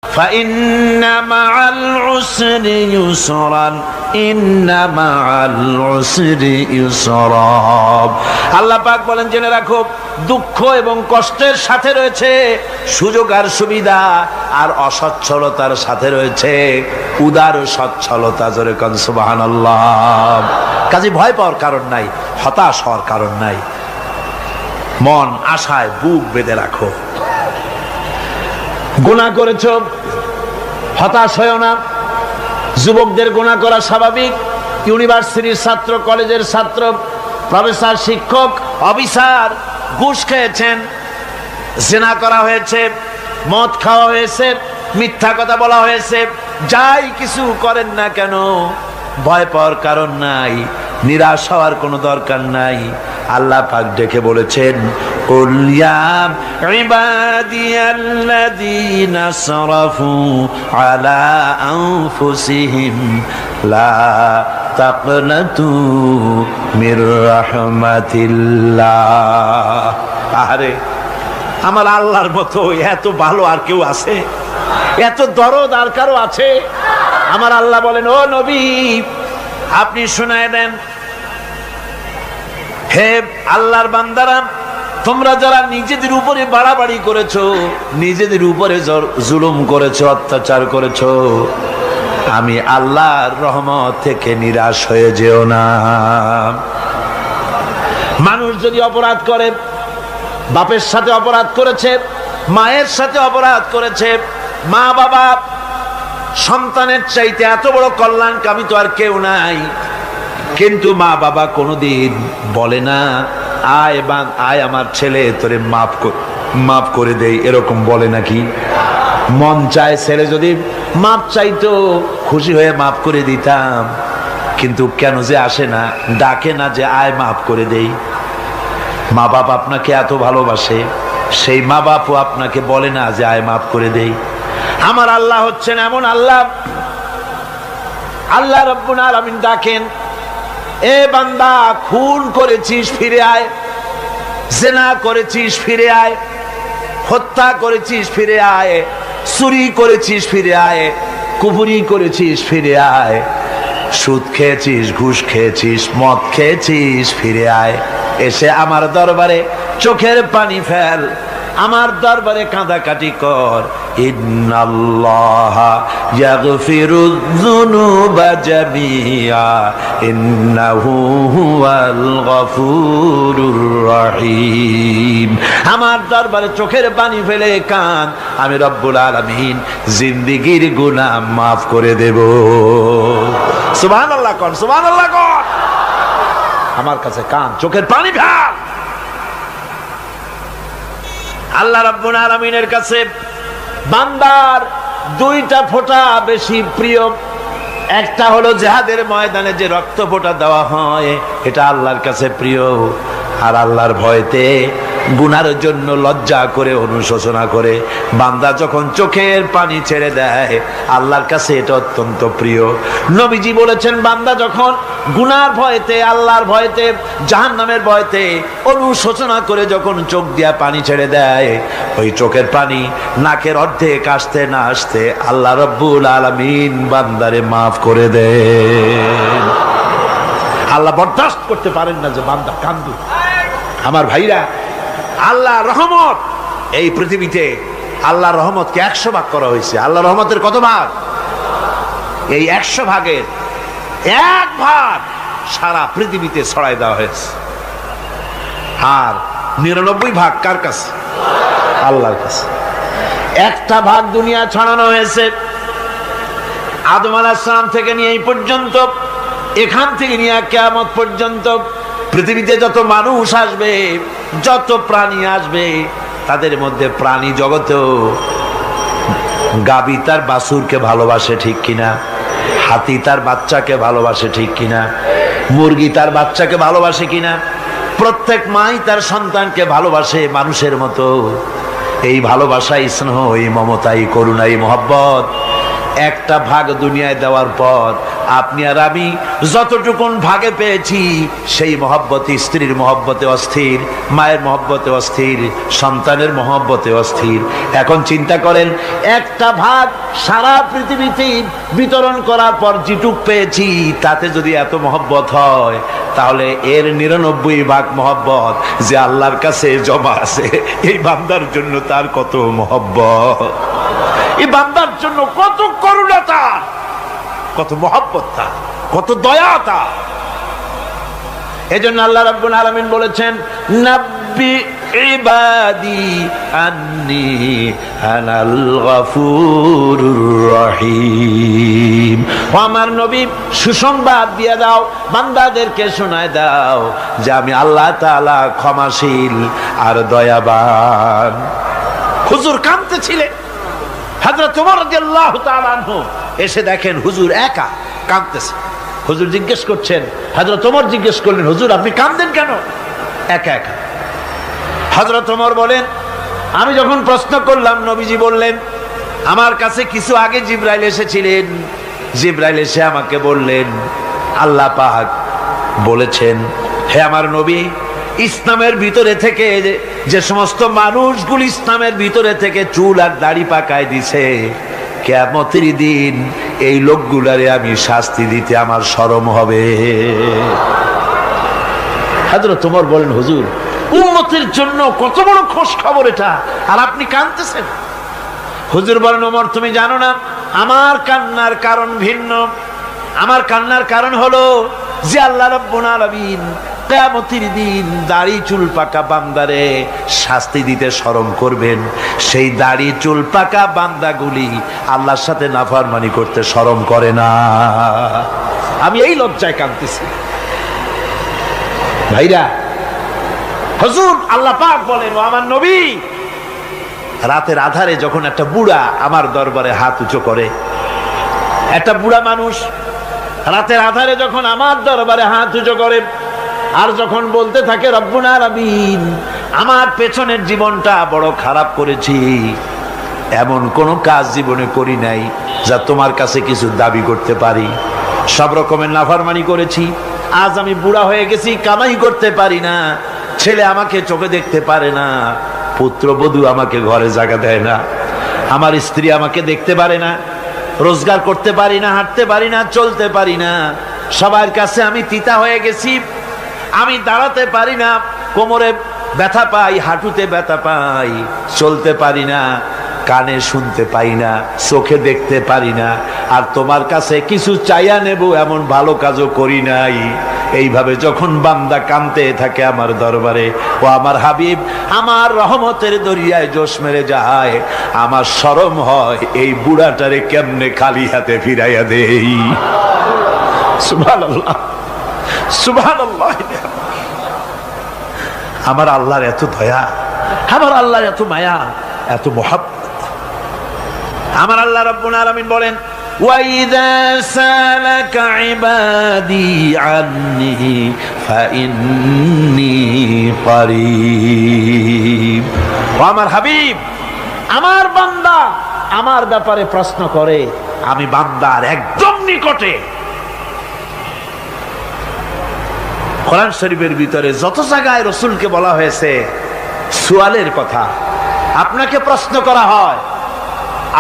فإن مع العسر يسرا إن مع العسر يسرا। আল্লাহ পাক বলেন জেনে রাখো, দুঃখ এবং কষ্টের সাথে রয়েছে সুযোগ আর সুবিধা, আর অসচ্ছলতার সাথে রয়েছে উদার সচ্ছলতা। জোরে কোন সুবহানাল্লাহ। কাজে ভয় পাওয়ার কারণ নাই, হতাশ হওয়ার কারণ নাই। মন আশায় বুক বেঁধে রাখো। গুনাহ করেছো, হতাশ হয়ো না। যুবকদের গুনাহ করা স্বাভাবিক। ইউনিভার্সিটির ছাত্র, কলেজের ছাত্র, প্রফেসর, শিক্ষক, অফিসার ঘুষ খেয়েছেন, জিনা করা হয়েছে, মদ খাওয়া হয়েছে, মিথ্যা কথা বলা হয়েছে, যাই কিছু করেন না কেন ভয় পাওয়ার কারণ নাই, নিরাশ হওয়ার কোনো দরকার নাই। আল্লাহ পাক ডেকে বলেছেন, কুল ইয়া ইবাদিয়াল্লাযীনা আসরাফু আলা আনফুসিহিম লা তাকনাতু মির রাহমাতিল্লাহ। আরে আমার আল্লাহর মতো এত ভালো আর কেউ আছে? এত দরদ আর কারো আছে? আমার আল্লাহ বলেন, ও নবী আপনি শোনায় দেন, হে আল্লাহর বান্দারা, তোমরা যারা নিজেদের উপরে বাড়াবাড়ি করেছো, নিজেদের উপরে জুলুম করেছো, অত্যাচার করেছো, আমি আল্লাহর রহমত থেকে নিরাশ হয়ে যেও না। মানুষ যদি অপরাধ করে, বাপের সাথে অপরাধ করেছে, মায়ের সাথে অপরাধ করেছে, মা বাবা সন্তানের চাইতে এত বড় কল্যাণকামী তো আর কেউ নাই, কিন্তু মা বাবা কোনোদিন বলে না আয় আমার ছেলে তোরে মাফ করে দেই, এরকম বলে নাকি? মন চায় ছেলে যদি মাপ চাইতো, খুশি হয়ে মাফ করে দিতাম, কিন্তু কেন যে আসে না, ডাকে না যে আয় মাফ করে দেই। মা বাপ আপনাকে এত ভালোবাসে, সেই মা বাপও আপনাকে বলে না যে আয় মাফ করে দেই। আমার আল্লাহ হচ্ছেন এমন আল্লাহ, আল্লাহ রাব্বুল আলামিন ডাকেন, এ বান্দা খুন করেছিস ফিরে আয়, জিনা করেছিস ফিরে আয়, হত্যা করেছিস ফিরে আয়, চুরি করেছিস ফিরে আয়, কুফরি করেছিস ফিরে আয়, সুদ খেয়েছিস, ঘুষ খেয়েছিস, মদ খেয়েছিস ফিরে আয়। এসে আমার দরবারে চোখের পানি ফেল, আমার দরবারে কাঁদাকাটি কর। ইন্নাল্লাহা ইয়াগফিরুয যুনুবা জামিআ ইন্নাহু হুয়াল গফুরুর রহিম। আমার দরবারে চোখের পানি ফেলে কাঁদ, আমি রব্বুল আলামিন জিন্দেগীর গুনাহ মাফ করে দেব। সুবহানাল্লাহ কোন, সুবহানাল্লাহ কোন। আমার কাছে কাঁদ, চোখের পানি ফেল। আল্লাহ রাব্বুল আলামিনের কাছে বান্দার দুইটা ফোঁটা বেশি প্রিয়। একটা হলো জিহাদের ময়দানে যে রক্ত ফোঁটা দেওয়া হয়, এটা আল্লাহর কাছে প্রিয়। আর আল্লাহর ভয়তে গুনার জন্য লজ্জা করে, অনুশোচনা করে বান্দা যখন চোখের পানি ছেড়ে দেয়, আল্লাহর কাছে এটা অত্যন্ত প্রিয়। নবীজি বলেছেন, বান্দা যখন গুনার ভয়তে, আল্লাহর ভয়তে, জাহান্নামের ভয়তে অনুশোচনা করে যখন চোখ দিয়া পানি ছেড়ে দেয়, ওই চোখের পানি নাকের অর্ধেক আসতে না আসতে আল্লাহ রাব্বুল আলামিন বান্দারে মাফ করে দেন। আল্লাহ বরদাস্ত করতে পারেন না যে বান্দা কান্দু। আমার ভাইরা, আল্লাহ রহমত এই পৃথিবীতে, আল্লাহ রহমতকে 100 ভাগ করা হয়েছে। আল্লাহ রহমতের কত ভাগ? এই 100 ভাগের 1 ভাগ সারা পৃথিবীতে ছড়াই দেওয়া হয়েছে। আর 99 ভাগ কার কাছে? আল্লাহর কাছে। একটা ভাগ দুনিয়া ছড়ানো হয়েছে আদম আলাইহিস সালাম থেকে নিয়ে এই পর্যন্ত, এখান থেকে নিয়ে কিয়ামত পর্যন্ত পৃথিবীতে যত মানুষ আসবে, যত প্রাণী আসবে, তাদের মধ্যে প্রাণী জগতেও গাবি তার বাছুরকে ভালোবাসে ঠিক কিনা, হাতি তার বাচ্চাকে ভালোবাসে ঠিক কিনা, মুরগি তার বাচ্চাকে ভালোবাসে কিনা, প্রত্যেক মাই তার সন্তানকে ভালোবাসে মানুষের মতো। এই ভালোবাসা, স্নেহ, এই মমতা, এই করুণা, এই মহব্বত একটা ভাগ দুনিয়ায় দেওয়ার পর আপনি আর আমি যতটুকুন ভাগে পেয়েছি সেই মহব্বতে, স্ত্রীর মহব্বতে অস্থির, মায়ের মহব্বতে অস্থির, সন্তানের মহব্বতে অস্থির। এখন চিন্তা করেন, একটা ভাগ সারা পৃথিবীতে বিতরণ করার পর যেটুক পেয়েছি তাতে যদি এত মহব্বত হয়, তাহলে এর 99 ভাগ মহব্বত যে আল্লাহর কাছে জমা আছে, এই বান্দার জন্য তার কত মহব্বত, এই বান্দার জন্য কত করুণা তার, কত মহব্বত তার, কত দয়া তার। এজন্য আল্লাহ রাব্বুল আলামিন বলেছেন, নাব্বি ইবাদি আন্নি আনাল গফুরুর রহিম। ও আমার নবী, সুসংবাদ দিয়ে দাও, বান্দাদেরকে শোনায় দাও যে আমি আল্লাহ তাআলা ক্ষমাশীল আর দয়াবান। হুজুর কাঁদতেছিলেন, হযরত ওমর রাদিয়াল্লাহু তাআলা আনহু এসে দেখেন হুজুর একা কাঁদতেছে। হুজুর জিজ্ঞেস করছেন, হযরত ওমর জিজ্ঞেস করলেন, হুজুর আপনি কাঁদেন কেন একা একা? হযরত ওমর বলেন, আমি যখন প্রশ্ন করলাম নবীজি বললেন, আমার কাছে কিছু আগে জিবরাইল এসেছিলেন, জিবরাইল এসে আমাকে বললেন আল্লাহ পাক বলেছেন, হে আমার নবী, ইসলামের ভিতরে থেকে যে সমস্ত মানুষগুলো ইসলামের ভিতরে থেকে চুল আর দাড়ি পাকায় দিছে, কিয়ামতের দিন এই লোকগুলারে আমি শাস্তি দিতে আমার শরম হবে। হযরত ওমর বলেন, হুজুর উম্মতের জন্য কত বড় খোঁজ খবর এটা, আর আপনি কাঁদতেছেন। হুজুর বলেন, ওমর তুমি জানো না আমার কান্নার কারণ ভিন্ন। আমার কান্নার কারণ হলো যে আল্লাহ রাব্বুল আলামিন কিয়ামতের দিন দাড়ি চুল পাকা বান্দারে শাস্তি দিতে শরম করবেন, সেই দাড়ি চুল পাকা বান্দাগুলি আল্লাহর সাথে নাফরমানি করতে শরম করে না। আমি এই লজ্জায় কাঁদতেছি। ভাইরা, হুজুর আল্লাহ পাক বলেন, ও আমার নবী, রাতের আধারে যখন একটা বুড়া আমার দরবারে হাত উঁচু করে, একটা বুড়া মানুষ রাতের আধারে যখন আমার দরবারে হাত উঁচু করে আর যখন বলতে থাকে, রব্বুল আলামিন আমার পেছনের জীবনটা বড় খারাপ করেছি, এমন কোন কাজ জীবনে করি নাই যা তোমার কাছে কিছু দাবি করতে পারি, সব রকমের নাফরমানি করেছি, আজ আমি বুড়া হয়ে গেছি, কামাই করতে পারি না, ছেলে আমাকে চোখে দেখতে পারে না, পুত্রবধূ আমাকে ঘরে জায়গা দেয় না, আমার স্ত্রী আমাকে দেখতে পারে না, রোজগার করতে পারি না, হাঁটতে পারি না, চলতে পারি না, সবার কাছে আমি তিতা হয়ে গেছি, আমি দাঁড়াতে পারি না, কোমরে ব্যথা পাই, হাঁটুতে ব্যথা পাই, চলতে পারি না, কানে শুনতে পাই না, চোখে দেখতে পারি না, আর তোমার কাছে কিছু চাইয়া নেব এমন ভালো কাজও করি নাই। এইভাবে যখন বান্দা কাঁদতে থাকে আমার দরবারে, ও আমার হাবিব আমার রহমতের দরিয়ায় জোশ মেরে যায়, আমার শরম হয় এই বুড়াটারে কেমনে খালি হাতে ফিরাইয়া দেই। সুবহানাল্লাহ, সুবহানাল্লাহ। আমার আল্লাহর এত দয়া, আমার আল্লাহর এত মায়া, এত মহব্বত। আমার আল্লাহ রাব্বুল আলামিন বলেন, وَإِذَا سَأَلَكَ عِبَادِي عَنِّي فَإِنِّي قَرِيبٌ। ও আমার হাবিব, আমার বান্দা আমার ব্যাপারে প্রশ্ন করে, আমি বান্দার একদম নিকটে। কোরআন শরীফের ভিতরে যত জায়গায় রাসূলকে বলা হয়েছে সুয়ালের কথা, আপনাকে প্রশ্ন করা হয়,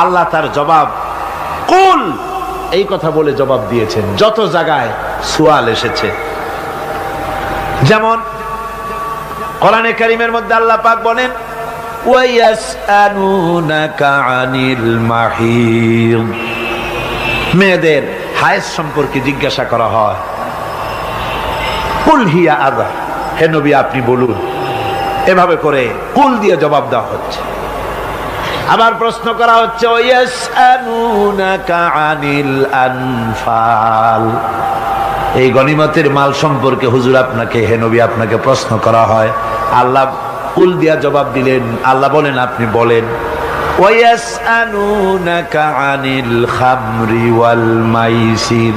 আল্লাহ তার জবাব কুল এই কথা বলে জবাব দিয়েছেন। যত জায়গায় সুয়াল এসেছে, যেমন কোরআনে কারীমের মধ্যে আল্লাহ পাক বলেন, ওয়ায়াসআলুনাকা আনিল মাহিদ, মেয়েদের হায়েজ সম্পর্কে জিজ্ঞাসা করা হয়, কুল হিয়া আযা, হে নবী আপনি বলুন। এভাবে করে কুল দিয়ে জবাব দেওয়া হচ্ছে। আবার প্রশ্ন করা হচ্ছে, ওয়ায়াসআলুনাকা আনিল আনফাল, এই গনিমতের মাল সম্পর্কে হুজুর আপনাকে, হে নবী আপনাকে প্রশ্ন করা হয়। আল্লাহ কুল দিয়া জবাব দিলেন, আল্লাহ বলেন আপনি বলেন। ওয়ায়াসআলুনাকা আনিল খামরি ওয়াল মাইসির,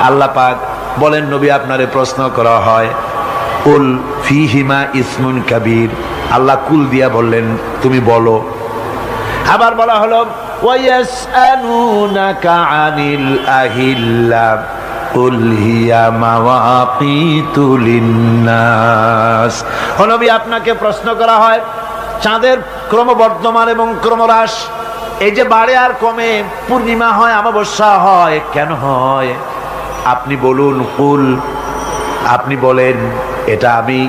আল্লাহ পাক বলেন নবী আপনারে প্রশ্ন করা হয়, কুল ফিহিমা ইসমুন কাবীর, আল্লাহ কুল দিয়া বললেন তুমি বলো। আবার বলা হলো ওয়ায়াসআলুনাকা আনিল আহিল্লা, কুল হিয়া মাওয়াকিতু লিন্নাস। ও নবী, আপনাকে প্রশ্ন করা হয় চাঁদের ক্রমবর্ধমান এবং ক্রমহ্রাস, এই যে বাড়ে আর কমে, পূর্ণিমা হয় অমাবস্যা হয়, কেন হয়? আপনি বলুন, কুল, আপনি বলেন, এটা আমি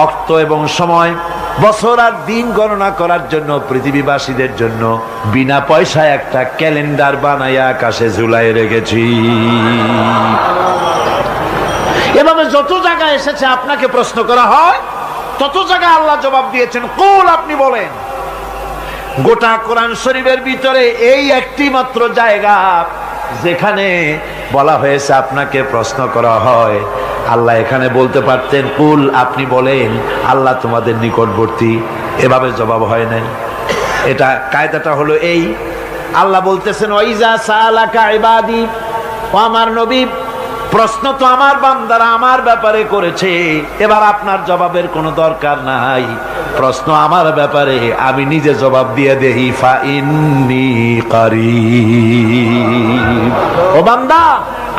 অক্ত এবং সময়, বছর আর দিন গণনা করার জন্য পৃথিবীবাসীদের জন্য বিনা পয়সায় একটা ক্যালেন্ডার বানাইয়া আকাশে ঝুলাই রেখেছি। এভাবে যত জায়গায় এসেছে আপনাকে প্রশ্ন করা হয়, তত জায়গায় আল্লাহ জবাব দিয়েছেন কুল, আপনি বলেন। গোটা কোরআন শরীফের ভিতরে এই একটি মাত্র জায়গা যেখানে বলা হয়েছে আপনাকে প্রশ্ন করা হয়। আল্লাহ এখানে বলতে পারতেন কুল, আপনি বলেন, আল্লাহ তোমাদের নিকটবর্তী, এভাবে জবাব হয় নাই। এটা কায়দাটা হলো এই, আল্লাহ বলতেছেন ওয়াইজা সালাকা ইবাদি, ও আমার নবী, প্রশ্ন তো আমার বান্দারা আমার ব্যাপারে করেছে, এবার আপনার জবাবের কোনো দরকার নাই। প্রশ্ন আমার ব্যাপারে, আমি নিজে জবাব দিয়ে দেই, ফা ইন্নী কারীব। ও বান্দা,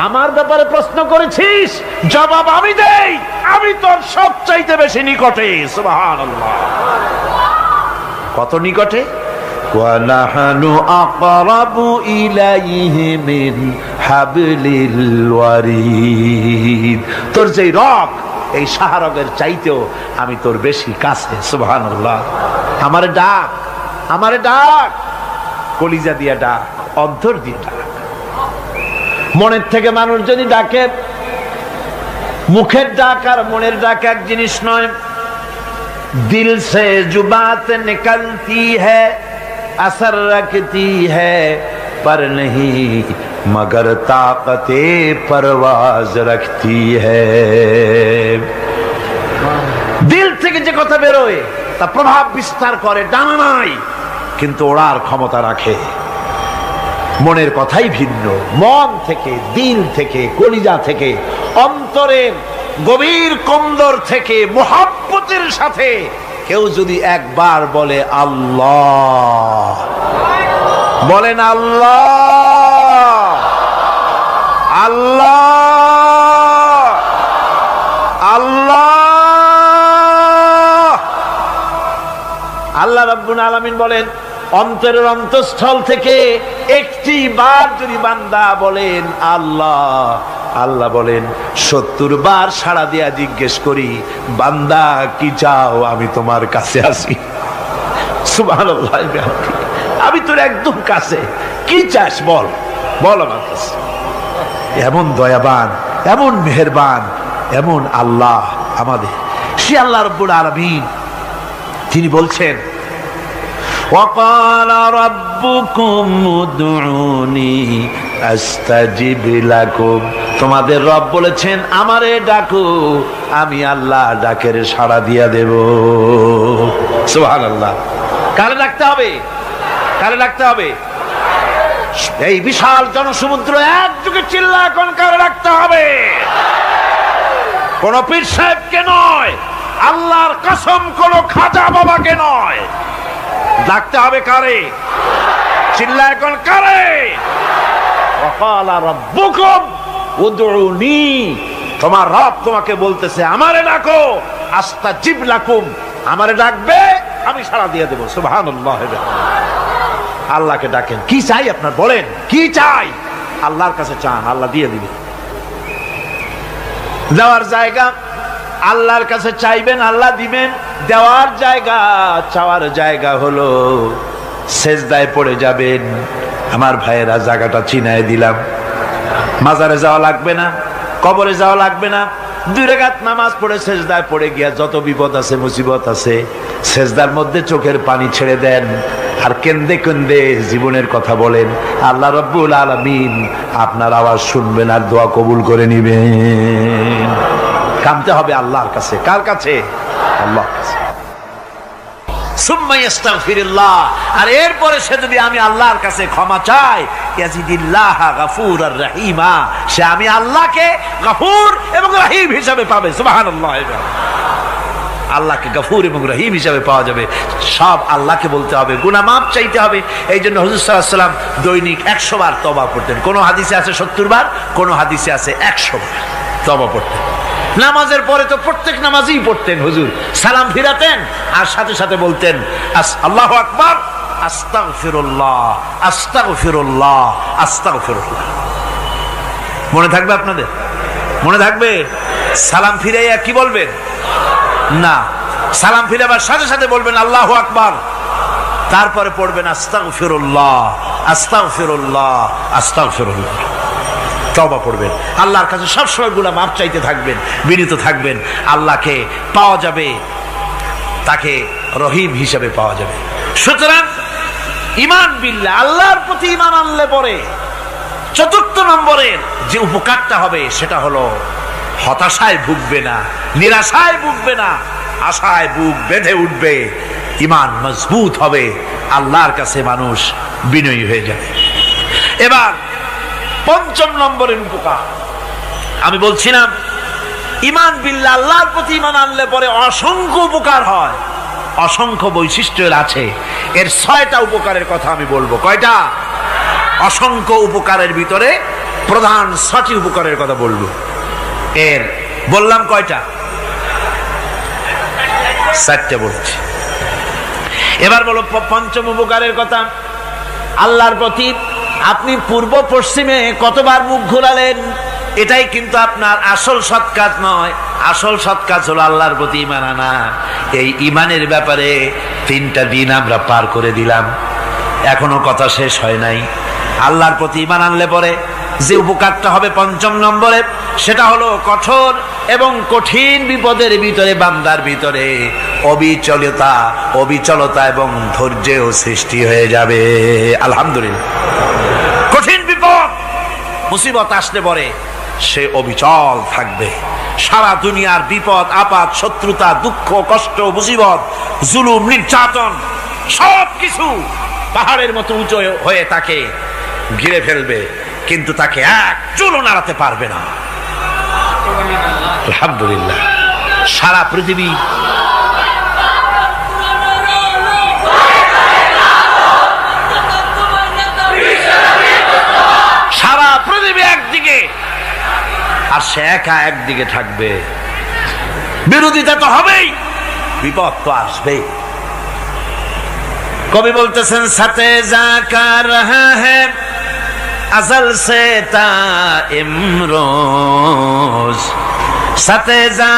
আমার ব্যাপারে প্রশ্ন করেছিস, জবাব আমি দেই, আমি তোর সবচাইতে বেশি নিকটে। সুবহানাল্লাহ, কত নিকটে? ওয়া নাহনু আকরাবু ইলাইহি মিন হাবলিল ওয়ারিদ। তোর যে রগ, এই শাহরগের চাইতেও আমি তোর বেশি কাছে। সুবহানাল্লাহ। আমারে ডাক, আমারে ডাক, কলিজা দিয়া ডাক, অন্তর দিয়ে ডাক। মনের থেকে মানুষ যদি ডাকে, মুখের ডাক আর মনের ডাক এক জিনিস নয়। দিল সে জুবাত নিকলতি হ্যায়, असर रखती है पर नहीं मगर ताकते परवाज रखती है। দিল থেকে যে কথা বেরোয় তা প্রভাব বিস্তার করে, ডানা নাই কিন্তু ওড়ার ক্ষমতা রাখে। মনের কথাই ভিন্ন। মন থেকে, দিল থেকে, কলিজা থেকে, অন্তরের গভীর কন্দর থেকে মুহাব্বতের সাথে কেউ যদি একবার বলে আল্লাহ, বলেন আল্লাহ, আল্লাহ, আল্লাহ। আল্লাহ রাব্বুল আলামিন বলেন, অন্তরের অন্তঃস্থল থেকে একটি বার যদি বান্দা বলেন আল্লাহ, আল্লাহ বলেন 70 বার সাড়া দিয়া জিজ্ঞেস করি, বান্দা কি চাও, আমি তোমার কাছে আসি। সুবহানাল্লাহ, আমি তোর একদম কাছে, কি চাস বল, বল আমার কাছে। এমন দয়াবান, এমন মেহেরবান, এমন আল্লাহ আমাদের। সে আল্লাহ রাব্বুল আলামিন, তিনি বলছেন وقال ربكم ادعوني استجب لكم। তোমাদের রব বলেছেন আমারে ডাকো, আমি আল্লাহ ডাকের সাড়া দিয়া দেব। সুবহানাল্লাহ। কারে ডাকতে হবে? কারে ডাকতে হবে? এই বিশাল জনসমুদ্র একযোগে চিল্লা এখন কারে ডাকতে হবে? কোন পীর সাহেবকে নয়, আল্লাহর কসম কোন খাজা বাবাকে নয়, ডাকতে হবে কারে? চিল্লা এখন কারে? ওয়াকালা রাব্বুকুম উদউনি, তোমার রব তোমাকে বলতেছে আমারে ডাকো, আস্তাজিব লাকুম, আমারে ডাকবে আমি সাড়া দিয়ে দেব। সুবহানাল্লাহ। আল্লাহকে ডাকেন, কি চাই আপনার বলেন, কি চাই? আল্লাহর কাছে চান, আল্লাহ দিয়ে দিবে। যাওয়ার জায়গা আল্লাহর কাছে চাইবেন, আল্লাহ দিবেন। দেওয়ার জায়গা, চাওয়ার জায়গা হলো সেজদায় পড়ে যাবেন। আমার ভাইয়েরা, জায়গাটা চিনায় দিলাম। মাজারে যাওয়া লাগবে না, কবরে যাওয়া লাগবে না। 2 রাকাত নামাজ পড়ে সেজদায় পড়ে গিয়া যত বিপদ আছে, মুসিবত আছে, সেজদার মধ্যে চোখের পানি ছেড়ে দেন আর কেন্দে কেন্দে জীবনের কথা বলেন। আল্লাহ রাব্বুল আলামিন আপনার আওয়াজ শুনবেন আর দোয়া কবুল করে নিবেন। কামতে হবে আল্লাহর কাছে। কার কাছে? আল্লাহর কাছে। সুম্মা ইস্তাগফিরুল্লাহ, আর এরপরে সে যদি আমি আল্লাহর কাছে ক্ষমা চাই, ইয়াজিদিল্লাহ গফুরার রহিমা, সে আমি আল্লাহকে গফুর এবং রহিম হিসাবে পাবে। সুবহানাল্লাহ। আল্লাহকে গফুর এবং রহিম হিসাবে পাওয়া যাবে। সব আল্লাহকে বলতে হবে, গুনাহ মাফ চাইতে হবে। এই জন্য হুজুর সাল্লাল্লাহু আলাইহি ওয়াসাল্লাম দৈনিক 100 বার তওবা পড়তেন। কোন হাদিসে আছে 70 বার, কোন হাদিসে আছে 100 বার তওবা পড়তেন। নামাজের পরে তো প্রত্যেক নামাজেই পড়তেন হুজুর, সালাম ফিরাতেন আর সাথে সাথে বলতেন আল্লাহু আকবার, আস্তাগফিরুল্লাহ, আস্তাগফিরুল্লাহ, আস্তাগফিরুল্লাহ। মনে থাকবে আপনাদের? মনে থাকবে? সালাম ফিরাইয়া কি বলবেন? না, সালাম ফিরাবার সাথে সাথে বলবেন আল্লাহু আকবার, তারপরে পড়বেন আস্তাগফিরুল্লাহ, আস্তাগফিরুল্লাহ, আস্তাগফিরুল্লাহ। তওবা পড়বেন, আল্লাহর কাছে সবসময় গুনাহ মাফ চাইতে থাকবেন, বিনীত থাকবেন। আল্লাহকে পাওয়া যাবে, তাকে রহিম হিসেবে পাওয়া যাবে। সুতরাং ঈমান বিল্লাহ, আল্লাহর প্রতি ঈমান আনলে পরে চতুর্থ নম্বরের যে উপকারটা হবে সেটা হলো হতাশায় ভুগবে না, নিরাশায় ভুগবে না, আশায় বুক বেঁধে উঠবে, ঈমান মজবুত হবে, আল্লাহর কাছে মানুষ বিনয়ী হয়ে যাবে। এবার পঞ্চম নম্বরের উপকার আমি বলছিলাম, ঈমান বিল্লাহ, আল্লাহর প্রতি ঈমান আনলে পরে অসংখ্য উপকার হয়, অসংখ্য বৈশিষ্ট্য আছে। এর 6টা উপকারের কথা আমি বলবো। কয়টা? অসংখ্য উপকারের ভিতরে প্রধান 6টি উপকারের কথা বলবো। এর বললাম কয়টা? 4টে বলছি। এবার বলো পঞ্চম উপকারের কথা। আল্লাহর প্রতি আপনি পূর্ব পশ্চিমে কতবার মুখ ঘোরালেন, এটাই কিন্তু আপনার আসল সৎ কাজ নয়। আসল সৎ কাজ হলো আল্লাহর প্রতি ঈমান আনা। এই ঈমানের ব্যাপারে 3টা দিন আমরা পার করে দিলাম, এখনো কথা শেষ হয় নাই। আল্লাহর প্রতি ঈমান আনলে পরে যে উপকারটা হবে পঞ্চম নম্বরে, সেটা হলো কঠোর এবং কঠিন বিপদের ভিতরে বান্দার ভিতরে অবিচলতা এবং ধৈর্যের সৃষ্টি হয়ে যাবে। আলহামদুলিল্লাহ। কঠিন বিপদ মুসিবত আসলে পরে সে অবিচল থাকবে। সারা দুনিয়ার বিপদ আপদ, শত্রুতা, দুঃখ, কষ্ট, মুসিবত, জুলুম, নির্যাতন সবকিছু পাহাড়ের মতো উঁচু হয়ে তাকে ঘিরে ফেলবে, কিন্তু তাকে এক চুলও নাড়াতে পারবে না। আলহামদুলিল্লাহ। সারা পৃথিবী একদিকে আর সে একা একদিকে থাকবে। বিরোধিতা তো হবেই, বিপদ তো আসবেই। কবি বলতেছেন, সাথে জাকা রহা হ্যায় अज़ल से ता इमरोज, सतेजा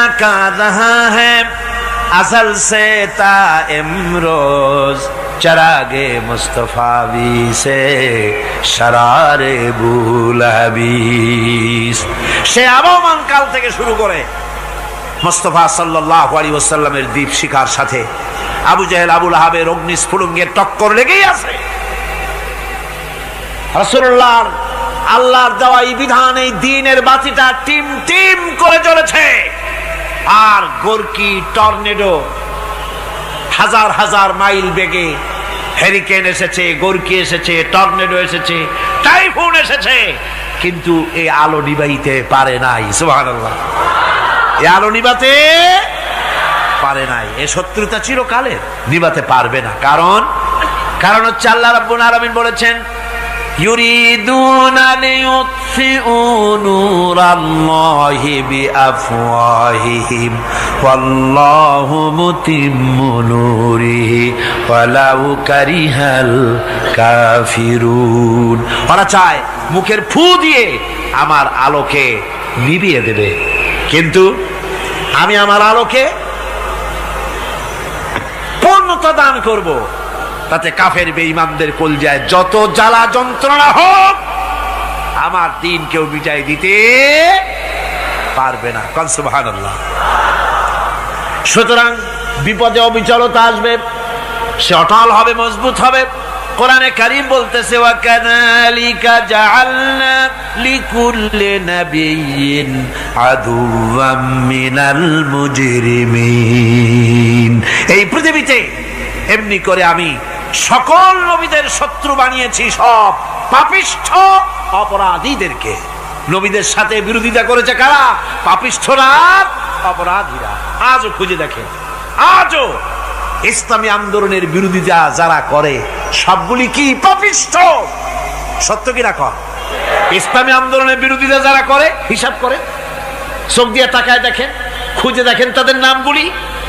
रहा है अज़ल से ता इमरोज, चरागे मुस्तफावी से शरारे बुलहबीस। সে আবহমান কাল থেকে শুরু করে মুস্তাফা সাল্লাল্লাহু আলাইহি ওয়াসাল্লামের দীপ শিখার সাথে আবু জেহেল, আবু লাহাবের অগ্নিস্ফুলিঙ্গের টক্কর লেগেই আছে। রাসূলুল্লাহর আল্লাহর দেওয়া এই বিধান, এই দ্বীনের বাতিটা টিম টিম করে জ্বলেছে। আর গোরকি, টর্নেডো, হাজার হাজার মাইল বেগে হেরিকেন এসেছে, গোরকি এসেছে, টর্নেডো এসেছে, টাইফুন এসেছে, কিন্তু এই আলো নিবাইতে পারে নাই। সুবহানাল্লাহ। এই আলো নিবাতে পারে নাই। এই শত্রুতা চিরকালের, নিবাতে পারবে না। কারণ হচ্ছে আল্লাহ রাব্বুল আলামিন বলেছেন, ইউরিদুনা লিইউতফিউ নূরাল্লাহি বিআফওয়াহিহিম ওয়াল্লাহু মুতিম্মু নূরিহি ওয়ালাউ কারিহাল কাফিরুন। ওরা চায় মুখের ফু দিয়ে আমার আলোকে নিভিয়ে দেবে, কিন্তু আমি আমার আলোকে পূর্ণতা দান করব। তাতে কাফের বেঈমানদের কলজায় যত জ্বালা যন্ত্রণা হোক, আমার দ্বীন কেউ মিটাই দিতে পারবে না। সুবহানাল্লাহ। সুতরাং বিপদে অবিচলতা আসবে, সে অটল হবে, মজবুত হবে। কোরআনে কারীম বলতেছে, ওয়া কাযালিকা জাআলনা লিকুল্লি নাবিয়্যিন আদুওয়াম মিনাল মুজরিমিন। এই পৃথিবীতে এমনি করে আমি সকল নবীদের শত্রু বানিয়েছি, সব পাপিষ্ঠ অপরাধীদেরকে। নবীদের সাথে বিরোধিতা করেছে কারা? পাপিষ্ঠরা, অপরাধীরা। আজও খুঁজে দেখেন আজও ইসলামী আন্দোলনের বিরোধিতা যারা করে সবগুলি কি পাপিষ্ঠ? সত্য কি না কর? ইসলামী আন্দোলনের বিরোধিতা যারা করে হিসাব করে, চোখ দিয়ে তাকায় দেখেন, খুঁজে দেখেন তাদের নামগুলি।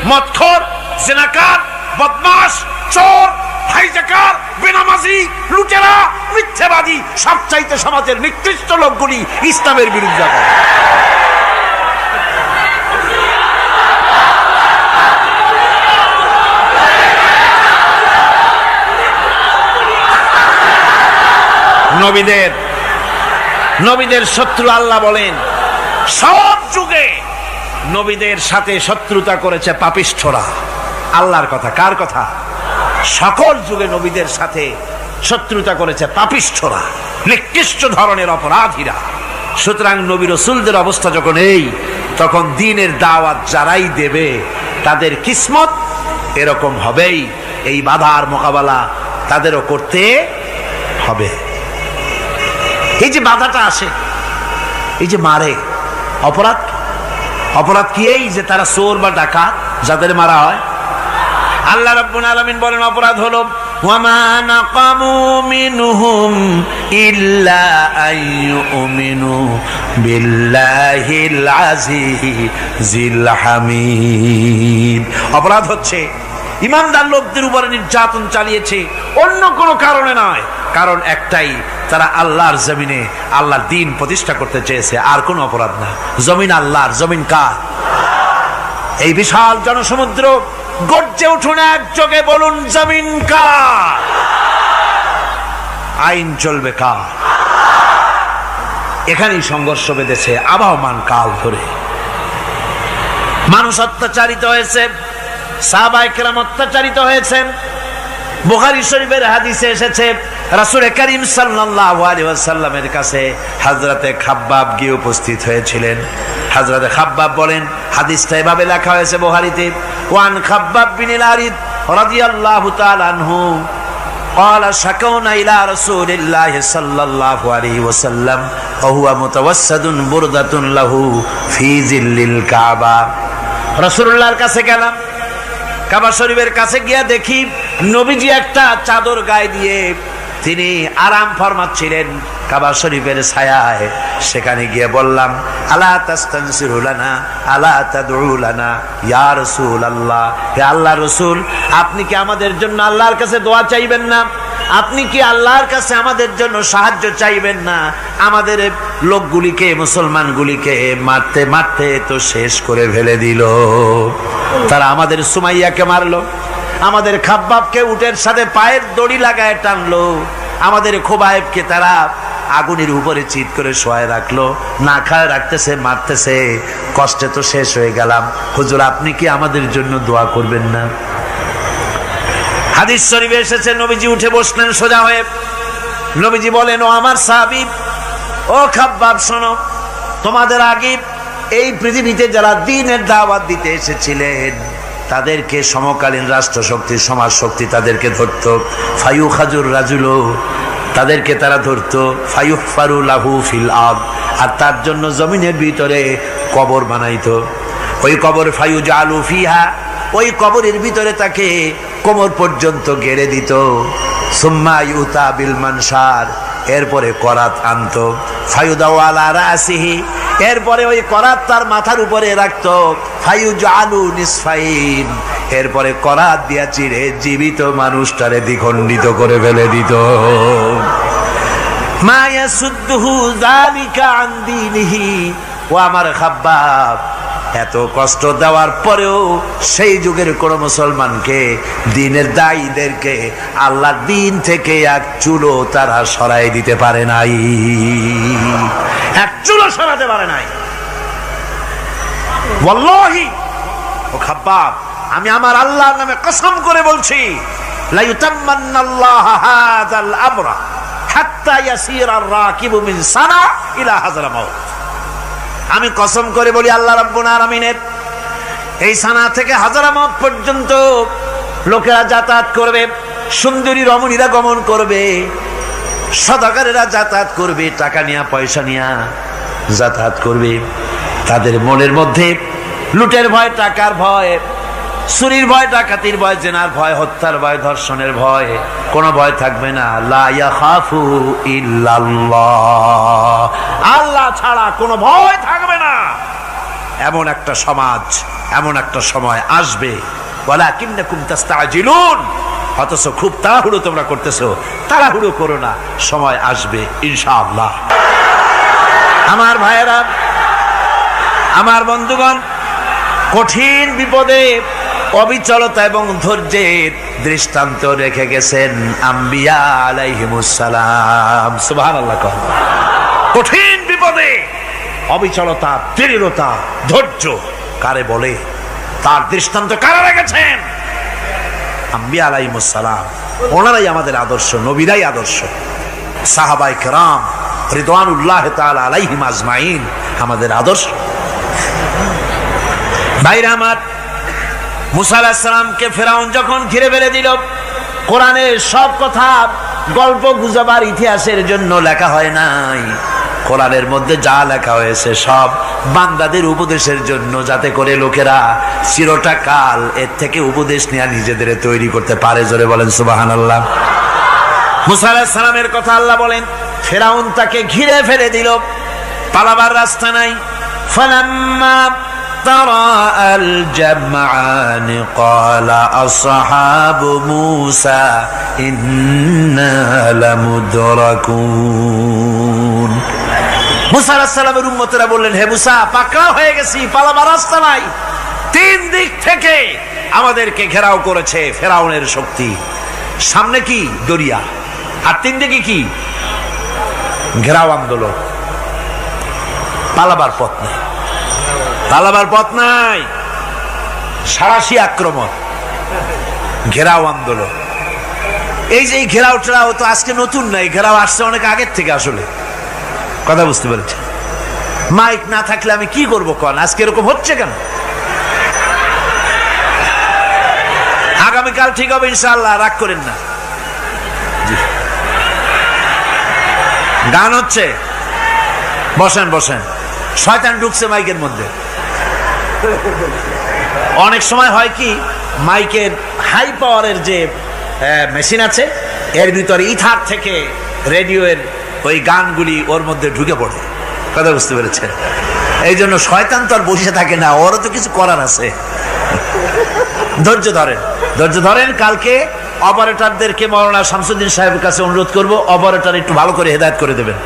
মদখোর, জিনাকার, বদমাশ, চোর, হাইজাকার, বেনামাজি, লুটেরা, মিথ্যাবাদী, সবচাইতে সমাজের নিকৃষ্ট লোকগুলি ইসলামের বিরোধিতা করে। নবীদের শত্রু আল্লাহ বলেন সব যুগে নবীদের সাথে শত্রুতা করেছে পাপিষ্ঠরা। আল্লাহর কথা, কার কথা? সকল যুগে নবীদের সাথে শত্রুতা করেছে পাপিষ্ঠরা, নিকৃষ্ট ধরনের অপরাধীরা। সুতরাং নবী রাসূলদের অবস্থা যখন এই, তখন দ্বীনের দাওয়াত যারাই দেবে তাদের কিসমত এরকম হবেই। এই বাধার মোকাবেলা তাদেরও করতে হবে। এই যে বাধাটা আসে, এই যে মারে, অপরাধ কি? এই যে তারা চোর বা ডাকাত যাদের মারা হয়। আল্লাহ রাব্বুল আলামিন বলেন অপরাধ হলো ওয়ামা নাকামু মিনহুম ইল্লা আইয়ুমিনু বিল্লাহিল আজিজিল হামিদ। অপরাধ হচ্ছে ইমানদার লোকদের উপরে নির্যাতন চালিয়েছে, অন্য কোনো কারণে নয়। কারণ একটাই, তারা আল্লাহর জমিনে আল্লাহর দ্বীন প্রতিষ্ঠা করতে চেয়েছে, আর কোনো অপরাধ না। জমিন আল্লাহর, জমিন কার? এই বিশাল জনসমুদ্র গর্জে উঠুন একযোগে, বলুন জমিন কার? আইন চলবে কার? এখানেই সংঘর্ষ বেঁধেছে আবহমান কাল ধরে। মানুষ অত্যাচারিত হয়েছে, সাহাবায়ে কেরাম অত্যাচারিত হয়েছেন। বুখারী শরীফের হাদিসে এসেছে রাসূল করিম সাল্লাল্লাহু আলাইহি ওয়াসাল্লামের কাছে হযরতে খাব্বাব গিয়ে উপস্থিত হয়েছিলেন। হযরতে খাব্বাব বলেন, হাদিসটা এভাবে লেখা হয়েছে বুখারীতে, ওয়ান খাব্বাব বিন আরিদ রাদিয়াল্লাহু তাআলা আনহু قال شكونا إلى رسول الله صلى الله عليه وسلم وهو متوسد بردة له في ظل الكعبة। রাসূলুল্লাহর কাছে গেলাম, কাবা শরীফের কাছে গিয়া দেখি নবীজি একটা চাদর গায়ে দিয়ে তিনি আরাম ফরমাচ্ছিলেন কাবা শরীফের ছায়ায়। সেখানে গিয়ে বললাম, আলা তাস্তানসিরু লানা আলা তাদউ লানা ইয়া রাসূলুল্লাহ, হে আল্লাহর রাসূল, আপনি কি আমাদের জন্য আল্লাহর কাছে দোয়া চাইবেন না? আপনি কি আল্লাহর কাছে আমাদের জন্য সাহায্য চাইবেন না? আমাদের লোকগুলিকে, মুসলমানগুলিকে মারতে মারতে তো শেষ করে ফেলে দিল। তারা আমাদের সুমাইয়াকে মারলো, আমাদের খাব্বাবকে উটের সাথে পায়ের দড়ি লাগায় টানলো, আমাদের খোবায়েবকে তারা আগুনের উপরে চিৎ করে শোয়ায় রাখলো, না খায় রাখতেছে, মারতেছে, কষ্টে তো শেষ হয়ে গেলাম। হুজুর, আপনি কি আমাদের জন্য দোয়া করবেন না? হাদিস শরীফে এসেছে নবীজি উঠে বসলেন সোজা হয়ে। নবীজি বলেন, ও আমার সাহাবী, ও খাব্বাব, শোনো, তোমাদের আগে এই পৃথিবীতে যারা দ্বীনের দাওয়াত দিতে এসেছিলেন তাদেরকে সমকালীন রাষ্ট্র শক্তি, সমাজ শক্তি তাদেরকে ধরতো। ফায়ু খাজুর রাজুলো, তাদেরকে তারা ধরতো। ফায়ুহফারু লাহু ফিল আরদ, আর তার জন্য জমিনের ভিতরে কবর বানাইতো। ওই কবর ফায়ু জালু ফিহা, ওই কবরের ভিতরে তাকে কোমর পর্যন্ত গেড়ে দিত। সুম্মা ইউতা বিল মানসার, এরপরে করাত আনতো। ফায়ুদাউ আলা রাসিহি, এরপরে ওই করাত তার মাথার উপরে রাখতো। ফায়ুজালু নিসফাইন, এরপরে করাত দিয়া চিরে জীবিত মানুষটারে দ্বিখণ্ডিত করে ফেলে দিত। মা ইয়াসুদ্দুহু যালিকা আন দীনিহি। ও আমার খাব্বাব, এত কষ্ট দেওয়ার পরেও সেই যুগের কোন মুসলমানকে, দ্বীনের দায়ীদেরকে আল্লাহর দ্বীন থেকে এক চুলো তারা সরাই দিতে পারে নাই, এক চুলো সরাতে পারে নাই। ওয়াল্লাহি, ও খাব্বাব, আমি আমার আল্লাহর নামে কসম করে বলছি, লা ইউতাম্মান্নাল্লাহু হাযাল আমরা হাত্তা ইয়াসিরার রাকিবু মিন সানা ইলা হাযরামাউত। আমি কসম করে বলি, আল্লাহ রাব্বুল আলামিনের এই সানা থেকে হাযরামাউত পর্যন্ত লোকেরা যাতায়াত করবে, সুন্দরী রমণীরা গমন করবে, সদাগরেরা যাতায়াত করবে, টাকা নিয়া পয়সা নিয়া যাতায়াত করবে। তাদের মনের মধ্যে লুটের ভয়, টাকার ভয়, চুরির ভয়, ডাকাতির ভয়, জেনার ভয়, হত্যার ভয়, ধর্ষণের ভয়, কোনো ভয় থাকবে না। লা ইয়াখাফু ইল্লাল্লাহ, আল্লাহ ছাড়া কোনো ভয় থাকবে না। এমন একটা সমাজ, এমন একটা সময় আসবে। ওয়ালাকিন্নাকুম তাস্তাজিলুন, অথচ খুব তাড়াহুড়ো তোমরা করতেছো। তাড়াহুড়ো করো না, সময় আসবে ইনশাআল্লাহ। আমার ভাইয়েরা, আমার বন্ধুগণ, কঠিন বিপদে অবিচলতা এবং ধৈর্যের দৃষ্টান্ত রেখে গেছেন আম্বিয়া আলাইহিমুস সালাম। সুবহানাল্লাহ। কঠিন বিপদে অবিচলতা, দৃঢ়তা, ধৈর্য কারে বলে, তার দৃষ্টান্ত কারা রেখেছেন? আম্বিয়া আলাইহিমুস সালাম। ওনারাই আমাদের আদর্শ, নবীরাই আদর্শ। সাহাবায়ে কেরাম রিদওয়ানুল্লাহ তাআলা আলাইহিম আজমাইন আমাদের আদর্শ। ভাইরা আমার, মুসা আলাইহিস সালামকে ফেরাউন যখন ঘিরে ফেলে দিল, কোরআনের সব কথা গল্প গুজবার ইতিহাসের জন্য লেখা হয় নাই। কোরআনের মধ্যে যা লেখা হয়েছে সব বান্দাদের উপদেশের জন্য, যাতে করে লোকেরা চিরটা কাল এর থেকে উপদেশ নিয়ে নিজেদের তৈরি করতে পারে। জোরে বলেন সুবহানাল্লাহ। মুসা আলাইহিস সালামের কথা আল্লাহ বলেন, ফেরাউন তাকে ঘিরে ফেলে দিল, পালাবার রাস্তা নাই। ফালাম্মা ترى الجمعان قال أصحاب موسى إنا لمدركون। মুসা আলাইহিস সালামের উম্মতেরা বললেন, হে মুসা, পাকড়াও হয়ে গেছি, পালাবার রাস্তা নাই। তিন দিক থেকে আমাদেরকে ঘেরাও করেছে ফেরাউনের শক্তি। সামনে কি? দরিয়া, আর তিন দিকে কি? ঘেরাও আন্দোলন। পালাবার পথ নাই, পালাবার পথ নাই। সারাশি আক্রমণ, ঘেরাও আন্দোলন। এই যে ঘেরাও টেরাও তো আজকে নতুন নাই, ঘেরাও আসছে অনেক আগের থেকে। আসলে কথা বুঝতে পেরেছি। মাইক না থাকলে আমি কি করবো কোন? আজকে এরকম হচ্ছে কেন? আগামীকাল ঠিক হবে ইনশাআল্লাহ, রাগ করেন না। গান হচ্ছে, বসেন বসেন। শয়তান ঢুকছে মাইকের মধ্যে। অনেক সময় হয় কি, মাইকের হাই পাওয়ারের যে মেশিন আছে, এর ভিতরে ইথার থেকে রেডিওর ওই গানগুলি ওর মধ্যে ঢুকে পড়ে। কথা বুঝতে পেরেছেন? এই জন্য শয়তান তো আর বসে থাকে না, ওরও তো কিছু করার আছে। ধৈর্য ধরেন, ধৈর্য ধরেন। কালকে অপারেটরদেরকে মাওলানা শামসুদ্দিন সাহেবের কাছে অনুরোধ করব, অপারেটর একটু ভালো করে হেদায়েত করে দেবেন।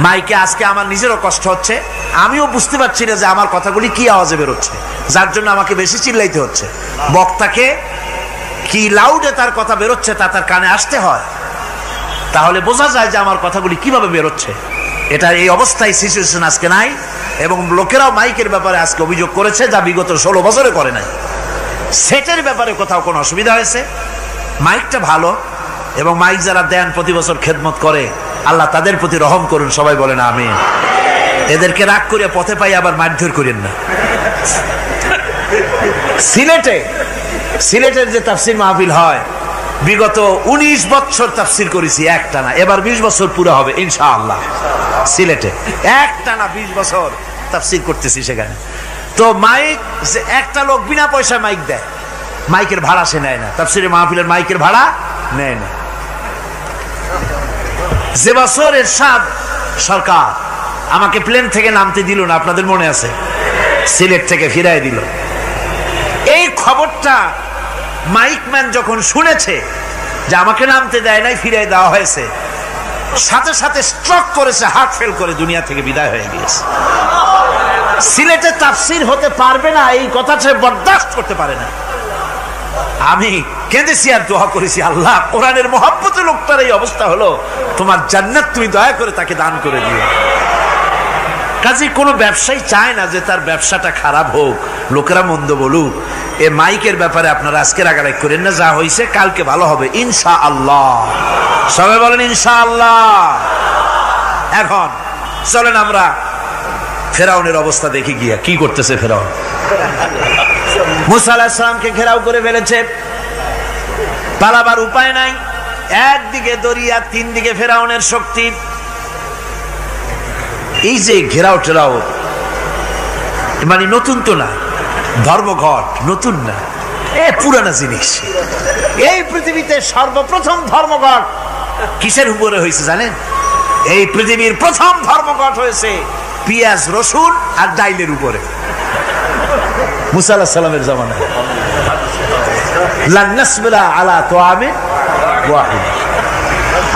মাইকে আজকে আমার নিজেরও কষ্ট হচ্ছে, আমিও বুঝতে পারছি না যে আমার কথাগুলি কি আওয়াজে বেরোচ্ছে, যার জন্য আমাকে বেশি চিল্লাইতে হচ্ছে। বক্তাকে কি লাউডে তার কথা বেরোচ্ছে তা তার কানে আসতে হয়, তাহলে বোঝা যায় যে আমার কথাগুলি কিভাবে বেরোচ্ছে। এটা এই অবস্থায় সিচুয়েশন আজকে নাই, এবং লোকেরাও মাইকের ব্যাপারে আজকে অভিযোগ করেছে, যা বিগত 16 বছরে করে নাই। সেটের ব্যাপারে কোথাও কোনো অসুবিধা হয়েছে? মাইকটা ভালো, এবং মাইক যারা দেন প্রতি বছর খেদমত করে, আল্লাহ তাদের প্রতি রহম করুন। সবাই বলেন আমিন। এদেরকে রাগ করে পথে পাই আবার মারধর করেন না। সিলেটের যে তাফসির মাহফিল হয়, বিগত 19 বছর তাফসির করেছি একটানা, এবার 20 বছর পুরো হবে ইনশাআল্লাহ। সিলেটে একটানা 20 বছর তাফসির করতেছি সেখানে। তো মাইক, যে একটা লোক বিনা পয়সায় মাইক দেয়, মাইকের ভাড়া সে নেয় না। তাফসিরের মাহফিলের মাইকের ভাড়া নেয় না। যে বছর এরশাদ সরকার আমাকে প্লেন থেকে নামতে দিল না, আপনাদের মনে আছে? সিলেট থেকে ফিরাই দিল। এই খবরটা মাইকম্যান যখন শুনেছে যে আমাকে নামতে দেয় নাই, ফিরাই দেওয়া হয়েছে, সাথে সাথে স্ট্রোক করেছে, হার্ট ফেল করে দুনিয়া থেকে বিদায় হয়ে গিয়েছে। সিলেটে তাফসির হতে পারবে না, এই কথাটা বরদাস্ত করতে পারে না। আমি কেঁদেছি আর দোয়া করেছি, আল্লাহ, কোরআনের মহব্বতে লোকটার এই অবস্থা হলো, তোমার জান্নাত তুমি দয়া করে তাকে দান করে দিও। কাজে কোনো ব্যবসায়ী চায় না যে তার ব্যবসাটা খারাপ হোক, লোকেরা মন্দ বলুক। এ মাইকের ব্যাপারে আপনারা আজকে রাগারাগ করেন না, যা হয়েছে কালকে ভালো হবে ইনশাআল্লাহ। সবাই বলেন ইনশাআল্লাহ। এখন চলেন আমরা ফেরাউনের অবস্থা দেখি গিয়া কি করতেছে ফেরাউন। মুসা আলাইহিস সালামকে ঘেরাও করে ফেলেছে, পালাবার উপায় নাই। একদিকে দরিয়া, তিন দিকে ফেরাউনের শক্তি। এই যে ঘেরাও টেরাও মানে নতুন তো না, ধর্মঘট নতুন না, পুরানা জিনিস। এই পৃথিবীতে সর্বপ্রথম ধর্মঘট কিসের উপরে হয়েছে জানেন? এই পৃথিবীর প্রথম ধর্মঘট হয়েছে পেঁয়াজ, রসুন আর ডাইলের উপরে, মুসা আলাইহিস সালামের জামানায়। লান নাসবিরা আলা তুআমিন ওয়াহিদ,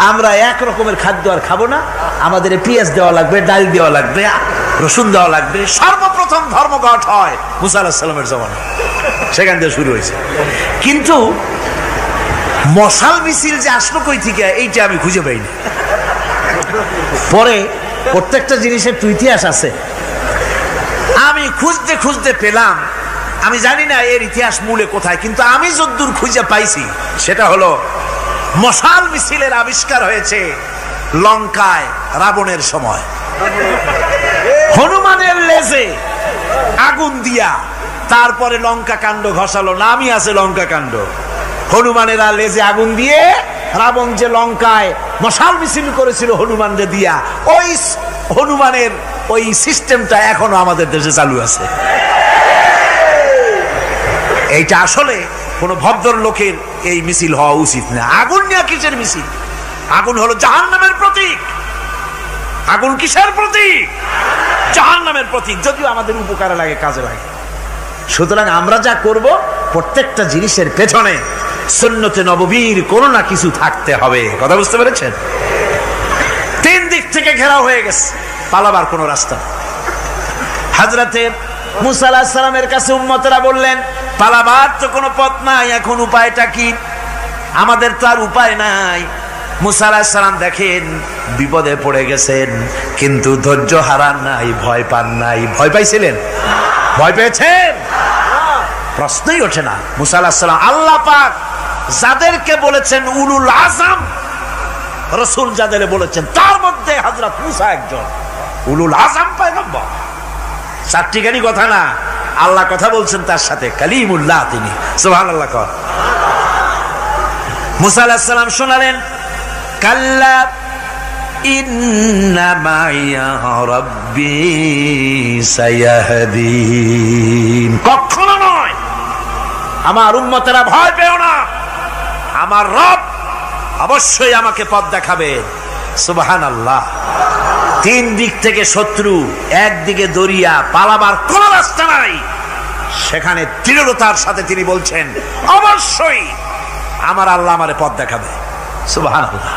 আমরা এক রকমের খাদ্য আর খাবো না, আমাদের পেঁয়াজ দেওয়া লাগবে, ডাল দেওয়া লাগবে, রসুন দেওয়া লাগবে। সর্বপ্রথম ধর্মঘট হয় মুসা আলাইহিস সালামের জামানায়, সেখান থেকে শুরু হয়েছে। কিন্তু মশাল মিছিল যে আসলো কই থেকে, এইটা আমি খুঁজে পাইনি। পরে প্রত্যেকটা জিনিসের তো ইতিহাস আছে, আমি খুঁজতে খুঁজতে পেলাম। আমি জানি না এর ইতিহাস মূলে কোথায়, কিন্তু আমি যদ্দূর খুঁজে পাইছি সেটা হলো মশাল মিছিলের আবিষ্কার হয়েছে লঙ্কায় রাবণের সময়। হনুমানের লেজে আগুন দিয়া তারপরে লঙ্কা কাণ্ড ঘষালো, নামই আছে লঙ্কা কাণ্ড। হনুমানেরা লেজে আগুন দিয়ে রাবণ যে লঙ্কায় মশাল মিছিল করেছিল হনুমানরে দিয়া, ওই হনুমানের ওই সিস্টেমটা এখনো আমাদের দেশে চালু আছে। এইটা আসলে কোন ভদ্রলোকের এই মিছিল হওয়া উচিত না। আগুন নিয়ে কিসের মিছিল? আগুন হলো জাহান্নামের প্রতীক। আগুন কিসের প্রতীক? জাহান্নামের প্রতীক। যদিও আমাদের উপকারে লাগে, কাজে লাগে। সুতরাং আমরা যা করব, প্রত্যেকটা জিনিসের পেছনে সুন্নতে নববীর কোনো না কিছু থাকতে হবে। কথা বুঝতে পেরেছেন? তিন দিক থেকে ঘেরাও হয়ে গেছে, পালাবার কোনো রাস্তা। হযরতে মুসা আলাইহিস সালামের কাছে উম্মতেরা বললেন, পালাবার তো কোনো পথ নাই, এখন উপায়টা কি? আমাদের তো আর উপায় নাই। মুসা আলাইহিস সালাম দেখেন বিপদে পড়ে গেছেন, কিন্তু ধৈর্য হারান নাই, ভয় পান নাই। ভয় পাইছিলেন? ভয় পেয়েছেন? প্রশ্নই ওঠে না। মুসা আলাইহিস সালাম আল্লাহ পাক যাদেরকে বলেছেন উলুল আযম রাসূল, যাদের বলেছেন তার মধ্যে হযরত মুসা একজন উলুল আযম পয়গম্বর। চারটিখানি কথা না, আল্লাহ কথা বলছেন তার সাথে, কালিমুল্লাহ তিনি। সুবহানাল্লাহ। কর মুসা আলাইহিস সালাম শোনালেন, কাল্লা ইন্না মাইয়া রাব্বি সায়াহদিন। কখনো নয়, আমার উম্মতেরা ভয় পেও না, আমার রব অবশ্যই আমাকে পথ দেখাবেন। সুবহানাল্লাহ। তিন দিক থেকে শত্রু, একদিকে দরিয়া, পালাবার কোন রাস্তা নাই। সেখানে দৃঢ়তার সাথে তিনি বলছেন, অবশ্যই আমার আল্লাহ আমারে পথ দেখাবে। সুবহানাল্লাহ।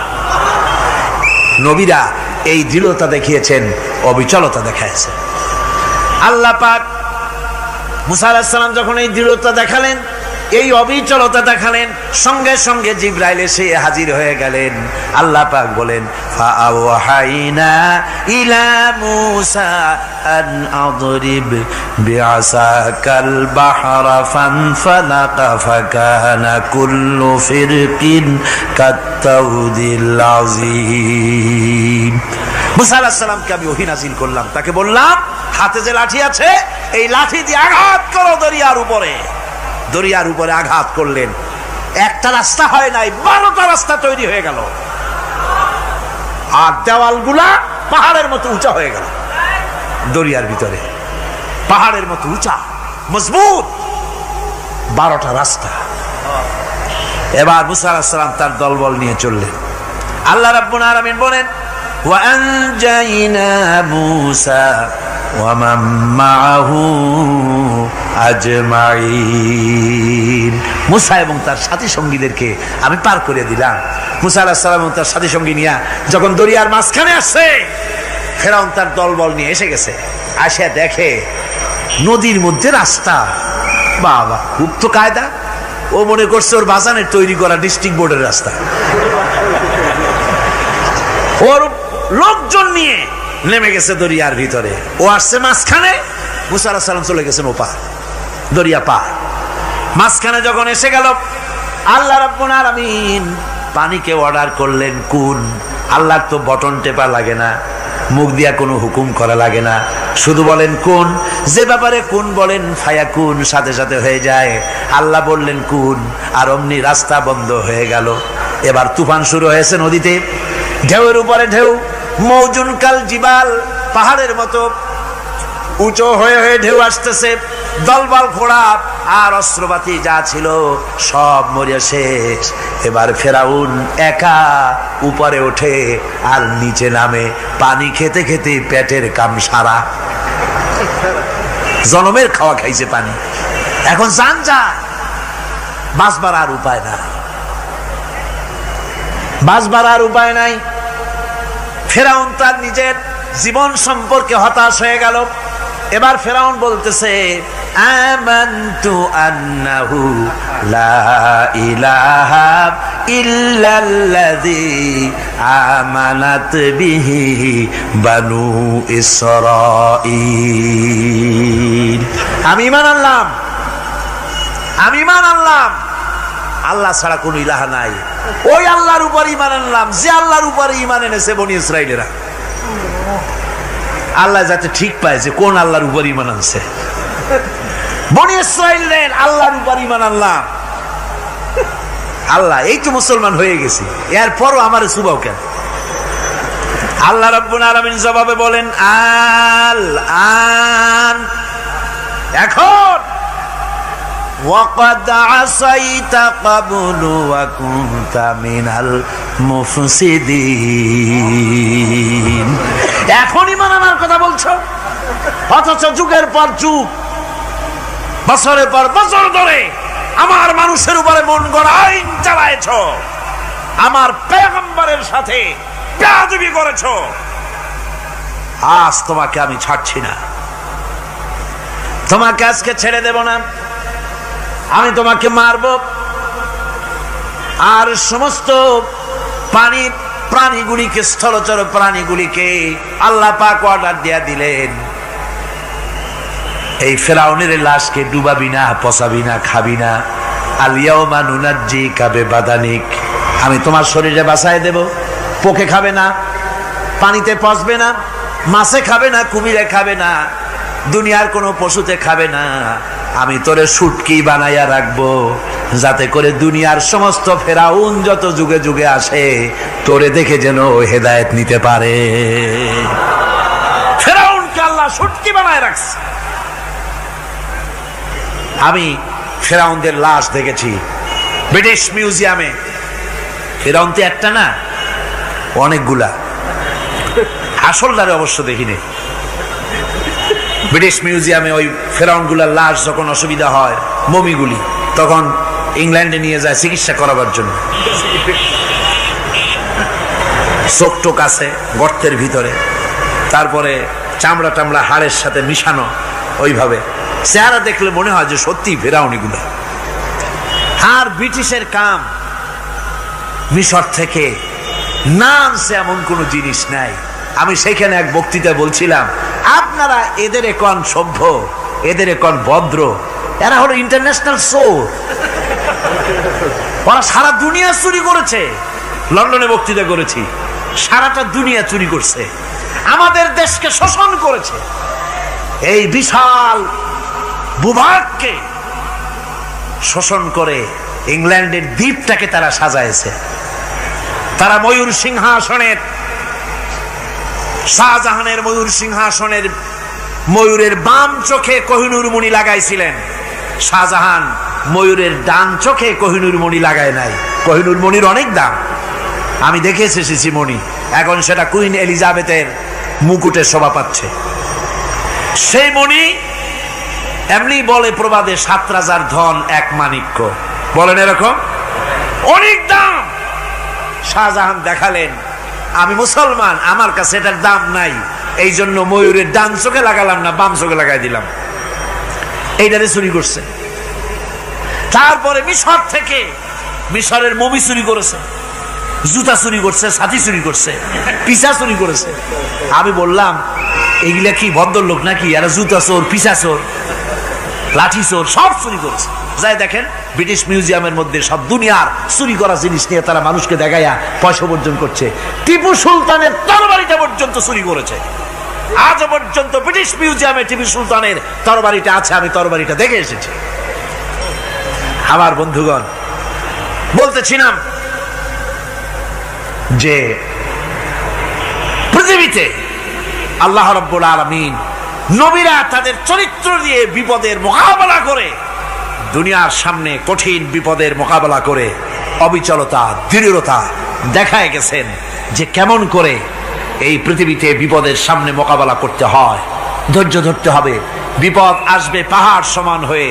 নবীরা এই দৃঢ়তা দেখিয়েছেন, অবিচলতা দেখাইছেন। আল্লাহ পাক মুসা আলাইহিস সালাম যখন এই দৃঢ়তা দেখালেন, এই অবিচলতা দেখালেন, সঙ্গে সঙ্গে জিবরাইল এসে হাজির হয়ে গেলেন। আল্লাহ পাক বলেন, ফাআওহাইনা ইলা মুসা আন আদরিব বিআসাকাল বাহরা ফানফালাকা ফাকানা কুল্লু ফিরকিন কাত্তাউদিল আযীম। মুসা আলাইহিস সালামকে আমি ওহী নাযিল করলাম, তাকে বললাম হাতে যে লাঠি আছে, এই লাঠি দিয়ে আঘাত করো দরিয়ার উপরে। দরিয়ার উপরে আঘাত করলেন, একটা রাস্তা হয় নাই, 12টা রাস্তা তৈরি হয়ে গেল। আর দেওয়ালগুলা পাহাড়ের মতো উঁচা হয়ে গেল। দরিয়ার ভিতরে পাহাড়ের মতো উঁচা, মজবুত 12টা রাস্তা। এবার মুসা আলাইহিস সালাম তার দলবল নিয়ে চললেন। আল্লাহ রাব্বুল আলামিন বলেন, ওয়া আনজাইনা মুসা ওয়া মান মাআহু আজমাইন। মুসা এবং তার সাথী সঙ্গীদেরকে আমি পার করে দিলাম। মুসা আলাইহিস সালাম এবং তার সাথী সঙ্গী নিয়ে যখন দরিয়ার মাঝখানে আসছে, ফেরাউন তার দলবল নিয়ে এসে গেছে। আসে দেখে নদীর মধ্যে রাস্তা। বাবা, খুব তো কায়দা। ও মনে করছে ওর বাজানের তৈরি করা ডিস্ট্রিক্ট বোর্ডের রাস্তা। ওর লোকজন নিয়ে নেমে গেছে দরিয়ার ভিতরে, ও আসছে মাঝখানে, মুসা আলাইহিস সালাম চলে গেছেন ওপার, দরিয়া পার। মাঝখানে যখন এসে গেল, আল্লাহ রাব্বুল আলামিন পানিকে অর্ডার করলেন কুন। আল্লাহর তো বটন টেপা লাগে না, মুখ দিয়া কোনো হুকুম করা লাগে না, শুধু বলেন কুন। যে ব্যাপারে কুন বলেন ফায়াকুন, সাথে সাথে হয়ে যায়। আল্লাহ বললেন কুন, আর অমনি রাস্তা বন্ধ হয়ে গেল। এবার তুফান শুরু হয়েছে নদীতে, ঢেউয়ের উপরে ঢেউ, মৌজুন কাল জিবাল, পাহাড়ের মতো উঁচু হয়ে হয়ে ঢেউ আসতেছে। দলবল ঘোড়া আর অস্ত্রপাতি যা ছিল সব মরিয়া শেষ। এবার ফেরাউন একা উপরে ওঠে আর নিচে নামে, পানি খেতে খেতে পেটের কাম সারা, জনমের খাওয়া খাইছে পানি। এখন জান যা, বাঁচবার আর উপায় নাই, বাঁচবার আর উপায় নাই। ফেরাউন তার নিজের জীবন সম্পর্কে হতাশ হয়ে গেল। এবার ফেরাউন বলতেছে, আমানতু আন্নাহু লা ইলাহা ইল্লাল্লাযী আমানাত বিহি বানু ইসরাঈল। আমি ঈমান আনলাম, আমি ঈমান আনলাম আল্লাহ ছাড়া কোন ইলাহা নাই। ওই আল্লাহর উপর ঈমান আনলাম যে আল্লাহর উপর ঈমান এনেছে বনি ইসরাঈলেরা। আল্লাহ যাতে ঠিক পায় যে কোন আল্লাহর উপর ঈমান আনছে। বনি ইসরাঈলের আল্লাহর উপর ঈমান আনলাম। আল্লাহ এই তো মুসলমান হয়ে গেছি, এরপরও আমারে সুবাও কেন? আল্লাহ রাব্বুল আলামিন জবাবে বলেন, আল আন, এখন ওয়াকাদ আসাইতা ক্বাবলু ওয়া কুনতা মিনাল মুফসিদিন। এখন ঈমান আনার কথা বলছো, অথচ যুগের পর যুগ, বছরের পর বছর ধরে আমার মানুষের উপরে মন গড়া আইন চালায়েছ, আমার পয়গম্বরের সাথে বেয়াদবি করেছ। আজ তোমাকে আমি ছাড়ছি না, তোমাকে আজকে ছেড়ে দেব না, আমি তোমাকে মারব। আর সমস্ত প্রাণীগুলিকে, স্থলচর প্রাণীগুলিকে আল্লাহ পাক অর্ডার দিয়া দিলেন, এই ফেরাউনের লাশকে ডুবাবি না, পচাবি না, খাবি না। আলিয়াউমা নুনাজ্জিকা বিবাদানিক, আমি তোমার শরীরে বাঁচায় দেব। পোকে খাবে না, পানিতে পচবে না, মাছে খাবে না, কুমিরে খাবে না, দুনিয়ার কোনো পশুতে খাবে না। আমি তোরে শুটকি বানাইয়া রাখবো, যাতে করে দুনিয়ার সমস্ত ফেরাউন যত যুগে যুগে আসে তোরে দেখে যেন হেদায়েত নিতে পারে। ফেরাউনকে আল্লাহ শুটকি বানায় রাখছে। আমি ফেরাউনদের লাশ দেখেছি ব্রিটিশ মিউজিয়ামে। ফেরাউন তো একটা না, অনেকগুলা। আসলদারে অবশ্য দেখিনি। ব্রিটিশ মিউজিয়ামে ওই ফেরাউনগুলার লাশ যখন অসুবিধা হয়, মমিগুলি, তখন ইংল্যান্ডে নিয়ে যায় চিকিৎসা করাবার জন্য। চোখ টোক আছে গর্তের ভিতরে, তারপরে চামড়া টামড়া হাড়ের সাথে মিশানো, ওইভাবে চেহারা দেখলে মনে হয় যে সত্যি ফেরাউনিগুলো। আর ব্রিটিশের কাম মিশর থেকে না আনছে এমন কোন জিনিস নাই। আমি সেখানে এক বক্তৃতা বলছিলাম, আপনারা এদের এখন সভ্য, এদের এখন ভদ্র, এরা হলো ইন্টারন্যাশনাল চোর। ওরা সারা দুনিয়া চুরি করেছে। লন্ডনে বক্তৃতা করেছি, সারাটা দুনিয়া চুরি করছে, আমাদের দেশকে শোষণ করেছে। এই বিশাল ভূভাগকে শোষণ করে ইংল্যান্ডের দ্বীপটাকে তারা সাজাইছে। তারা ময়ূর সিংহাসনের, শাহজাহানের ময়ূর সিংহাসনের ময়ূরের বাম চোখে কোহিনূর মণি লাগাইছিলেন। শাহজাহান ময়ূরের ডান চোখে কোহিনূর মণি লাগায় নাই। কোহিনূর মণির অনেক দাম, আমি দেখে এসেছি মণি। এখন সেটা কুইন এলিজাবেথের মুকুটে শোভা পাচ্ছে। সেই মণি এমনি বলে প্রবাদে ৭ রাজার ধন এক মাণিক্য, বলেন এরকম, অনেক দাম। শাহজাহান দেখালেন, আমি মুসলমান, আমার কাছে এটার দাম নাই, এই জন্য ময়ূরের ডান চোখে লাগালাম না, বাম চোখে লাগাই দিলাম। এইটারে চুরি করছে। তারপরে মিশর থেকে, মিশরের মমি চুরি করেছে, জুতা চুরি করছে, ছাতি চুরি করছে, পিসা চুরি করেছে। আমি বললাম, এগুলা কি ভদ্রলোক নাকি? এরা জুতা চোর, পিসা চোর, লাঠি চোর, সব চুরি করেছে। যাই দেখেন ব্রিটিশ মিউজিয়ামের মধ্যে সব দুনিয়ার চুরি করা জিনিস নিয়ে তারা মানুষকে দেখাইয়া পয়সা উপার্জন করছে। টিপু সুলতানের তরবারিটা পর্যন্ত চুরি করেছে। আজ পর্যন্ত ব্রিটিশ মিউজিয়ামে টিপু সুলতানের তরবারিটা আছে, আমি তরবারিটা দেখে এসেছি। আমার বন্ধুগণ, বলতেছিলাম যে পৃথিবীতে আল্লাহ রাব্বুল আলামিন নবীরা তাদের চরিত্র দিয়ে বিপদের মোকাবেলা করে দুনিয়ার সামনে কঠিন বিপদের মোকাবেলা করে অবিচলতা, দৃঢ়তা দেখায় গেছেন যে কেমন করে এই পৃথিবীতে বিপদের সামনে মোকাবেলা করতে হয়। ধৈর্য ধরতে হবে, বিপদ আসবে পাহাড় সমান হয়ে,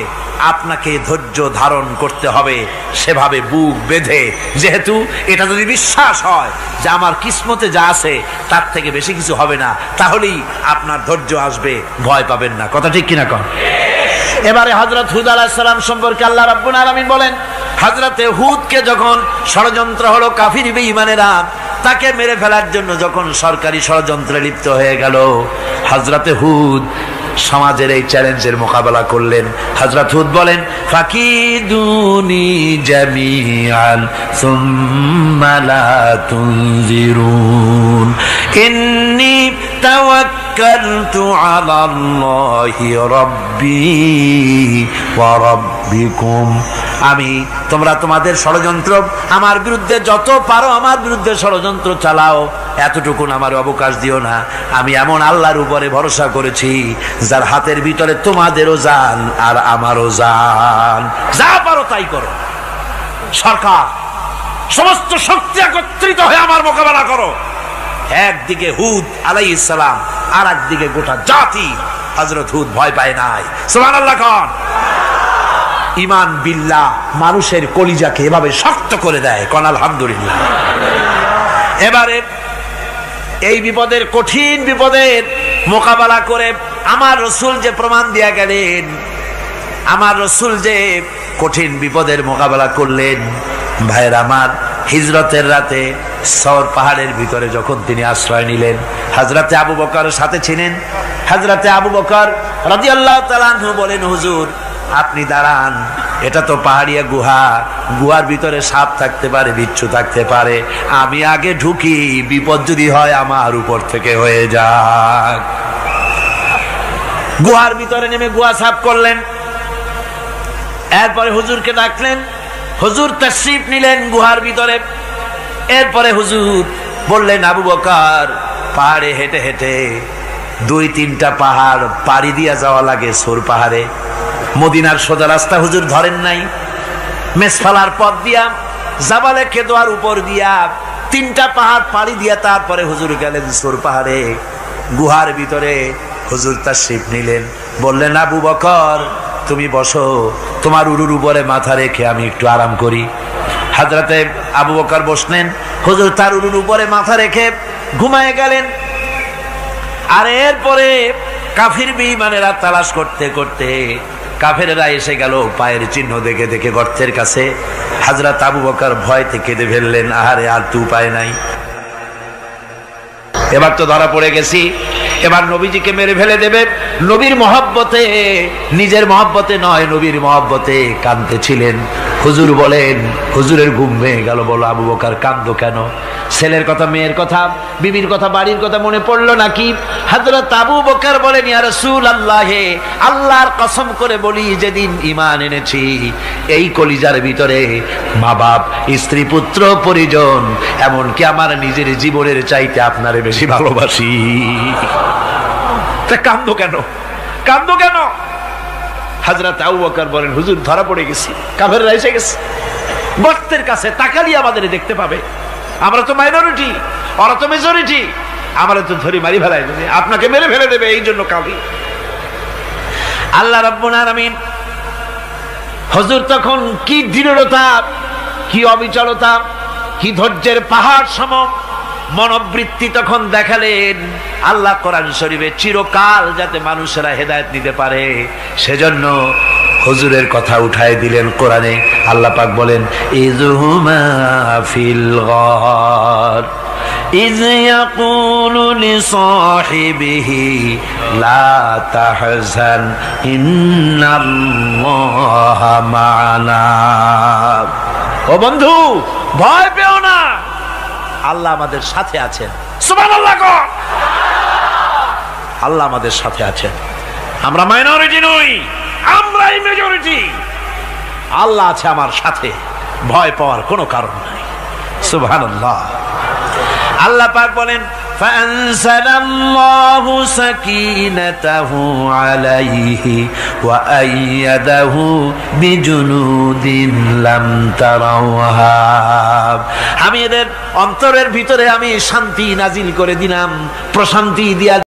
আপনাকে ধৈর্য ধারণ করতে হবে সেভাবে বুক বেঁধে। যেহেতু এটা যদি বিশ্বাস হয় যে আমার কিসমতে যা আছে তার থেকে বেশি কিছু হবে না, তাহলেই আপনার ধৈর্য আসবে, ভয় পাবেন না। কথা ঠিক কিনা কন? এবারে হযরত হুদ আলাইহিস সালাম সম্পর্কে আল্লাহ রাব্বুল আলামিন বলেন, হযরতে হুদকে যখন ষড়যন্ত্র হলো কাফির বেঈমানেরা তাকে মেরে ফেলার জন্য যখন সরকারি ষড়যন্ত্রে লিপ্ত হয়ে গেল, হযরতে হুদ সমাজের এই চ্যালেঞ্জের মোকাবেলা করলেন। হযরত হুদ বলেন, ফাকিদুনি জামিআন সুম্মা লা তুনজিরুন ইন্নী তাওয়াক্কালতু আলাল্লাহি রাব্বি ওয়া রাব্বিকুম। তোমরা তোমাদের ষড়যন্ত্র আমার বিরুদ্ধে যত পারো আমার বিরুদ্ধে ষড়যন্ত্র চালাও, এতটুকুন আমার অবকাশ দিও না। আমি এমন আল্লাহর উপরে ভরসা করেছি যার হাতের ভিতরে তোমাদেরও জান আর আমারও জান। যা পারো তাই করো। সরকার সমস্ত শক্তি একত্রিত হয়ে আমার মোকাবেলা করো। একদিকে হুদ আলাইহিস সালাম, আর একদিকে গোটা জাতি। হযরত হুদ ভয় পায় নাই। সুবহানাল্লাহ খান। ঈমান বিল্লাহ মানুষের কলিজাকে এভাবে শক্ত করে দেয়। কোন আলহামদুলিল্লাহ। এবারে এই বিপদের, কঠিন বিপদের মোকাবেলা করে আমার রাসূল যে প্রমাণ দিয়া গেলেন, আমার রাসূল যে কঠিন বিপদের মোকাবেলা করলেন, ভাইয়ের আমার, হিজরতের রাতে সওর পাহাড়ের ভিতরে যখন তিনি আশ্রয় নিলেন, হযরতে আবু বকর সাথে ছিলেন। হযরতে আবু বকর রাদিয়াল্লাহু তাআলা আনহু বলেন, হুজুর আপনি দাঁড়ান, এটা তো পাহাড়িয়া গুহা, গুহার ভিতরে সাপ থাকতে পারে, বিচ্ছু থাকতে পারে, আমি আগে ঢুকি, বিপদ যদি হয় আমার উপর থেকে হয়ে যাক। গুহার ভিতরে নেমে গুহা সাফ করলেন। এরপরে হুজুরকে ডাকলেন, হুজুর তাশরীফ নিলেন গুহার ভিতরে। এরপরে হুজুর বললেন, আবু বকর পাহাড়ে হেঁটে হেঁটে 2-3টা পাহাড় পাড়ি দিয়া যাওয়া লাগে সোর পাহাড়ে। মদিনার সোজা রাস্তা হুজুর ধরেন নাই, মেসফালার পথ দিয়া জাবালে কেদোয়ার উপর দিয়া 3টা পাহাড় পাড়ি দিয়া তারপরে হুজুর গেলেন সোর পাহাড়ে। গুহার ভিতরে হুজুর তাশরীফ নিলেন। বললেন, আবু বকর তুমি বসো, তোমার উরুর উপরে মাথা রেখে আমি একটু আরাম করি। হযরতে আবু বকর বসলেন, হুজুর তার উরুর উপরে মাথা রেখে ঘুমায় গেলেন। আর এরপরে কাফির বেঈমানেরা তালাশ করতে করতে কাফেরেরা এসে গেল পায়ের চিহ্ন দেখে দেখে গর্তের কাছে। হযরত আবু বকর ভয়তে কেঁদে ফেললেন, আহারে আর তো উপায় নাই, এবার তো ধরা পড়ে গেছি, এবার নবীজিকে মেরে ফেলে দেবে। নবীর মহব্বতে, নিজের মহব্বতে নয়, নবীর মহব্বতে কাঁদতেছিলেন। হুজুর বলেন, হুজুরের ঘুম ভেঙে গেল। বলো আবু বকর কাঁদো কেন? ছেলের কথা, মেয়ের কথা, বিবির কথা, বাড়ির কথা মনে পড়লো নাকি? হযরত আবু বকর বলেন, ইয়া রাসূলুল্লাহ, আল্লাহর কসম করে বলি, যেদিন ঈমান এনেছি এই কলিজার ভিতরে মা বাপ, স্ত্রী, পুত্র, পরিজন, এমনকি আমার নিজের জীবনের চাইতে আপনারে বেশি ভালোবাসি। তা কাঁদো কেন? কাঁদো কেন? হযরত আবু বকর বলেন, হুজুর ধরা পড়ে গেছি, কাফেররা এসে গেছে গর্তের কাছে, তাকালি আমাদের দেখতে পাবে, আমরা তো মাইনরিটি, ওরা তো মেজরিটি, আমরা তো ধরি মারি ফেলাই দেবে, আপনাকে মেরে ফেলে দেবে, এই জন্য কাঁদি। আল্লাহ রাব্বুল আলামিন, হুজুর তখন কি দৃঢ়তা, কি অবিচলতা, কি ধৈর্যের পাহাড় সম মনোবৃত্তি তখন দেখালেন। আল্লাহ কোরআন শরীফে চিরকাল যাতে মানুষেরা হেদায়েত নিতে পারে সেজন্য হুজুরের কথা উঠায় দিলেন কোরআনে। আল্লাহ পাক বলেন, ইযহুমা ফিল গার ইয ইয়াকুলু লিসাহিবিহি লা তাহজান ইন্নাল্লাহা মা'ানা। ও বন্ধু, ভয় পেও না, আল্লাহ আমাদের সাথে আছেন। সুবহানাল্লাহ। আল্লাহ আমাদের সাথে আছেন। আমরা মাইনরিটি নই, আমরাই মেজরিটি। আল্লাহ আছে আমার সাথে, ভয় পাওয়ার কোনো কারণ নাই। সুবহানাল্লাহ। আল্লাহ পাক বলেন, ফাআনসালাল্লাহু সাকিনাতাহু আলাইহি ওয়া আইয়াদাহু বিজুনুদিন লাম তারাওহা। আমি এদের অন্তরের ভিতরে আমি শান্তি নাজিল করে দিলাম, প্রশান্তি দিয়া